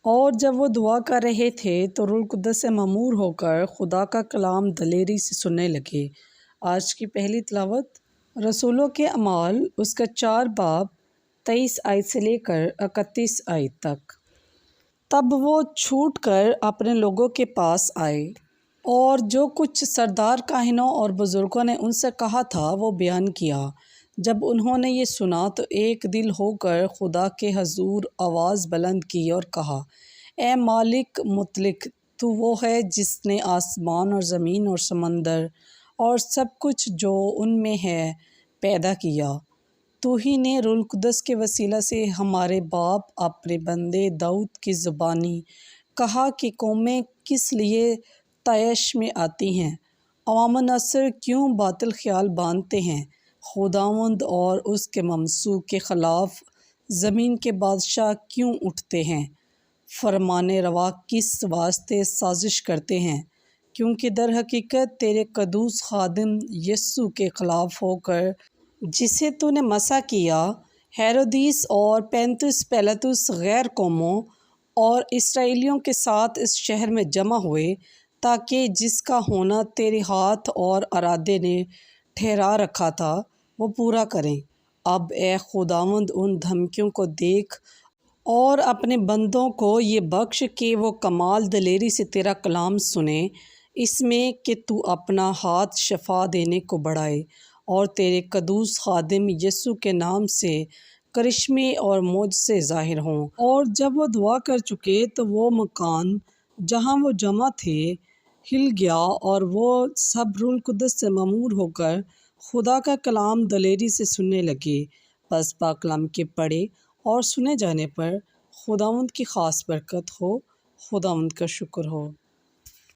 اور جب وہ دعا کر رہے تھے تو روح القدس سے مامور ہو کر خدا کا کلام دلیری سے سننے لگے۔ آج کی پہلی تلاوت رسولوں کے اعمال اس کا 4 باب 23 آیت سے لے کر 31 آیت تک۔ تب وہ چھوٹ کر اپنے لوگوں کے پاس آئے اور جو کچھ سردار کاہنوں اور بزرگوں نے ان سے کہا تھا وہ بیان کیا۔ جب انہوں نے یہ سنا تو ایک دل ہو کر خدا کے حضور آواز بلند کی اور کہا، اے مالک مطلق، تو وہ ہے جس نے آسمان اور زمین اور سمندر اور سب کچھ جو ان میں ہے پیدا کیا۔ تو ہی نے روح القدس کے وسیلہ سے ہمارے باپ اپنے بندے داؤد کی زبانی کہا کہ قومیں کس لیے طیش میں آتی ہیں، عوام نصر کیوں باطل خیال باندھتے ہیں، خداوند اور اس کے ممسوح کے خلاف زمین کے بادشاہ کیوں اٹھتے ہیں، فرمانے روا کس واسطے سازش کرتے ہیں، کیونکہ در حقیقت تیرے قدوس خادم یسوع کے خلاف ہو کر جسے تو نے مسح کیا، ہیرودیس اور پینتیس پیلاطس غیر قوموں اور اسرائیلیوں کے ساتھ اس شہر میں جمع ہوئے تاکہ جس کا ہونا تیرے ہاتھ اور ارادے نے ٹھہرا رکھا تھا وہ پورا کریں۔ اب اے خداوند ان دھمکیوں کو دیکھ اور اپنے بندوں کو یہ بخش کہ وہ کمال دلیری سے تیرا کلام سنیں، اس میں کہ تو اپنا ہاتھ شفا دینے کو بڑھائے اور تیرے قدوس خادم یسوع کے نام سے کرشمے اور معجزے ظاہر ہوں۔ اور جب وہ دعا کر چکے تو وہ مکان جہاں وہ جمع تھے ہل گیا اور وہ سب روح القدس سے مامور ہو کر خدا کا کلام دلیری سے سننے لگے۔ پس پاک کلام کے پڑھے اور سنے جانے پر خداوند کی خاص برکت ہو۔ خداوند کا شکر ہو۔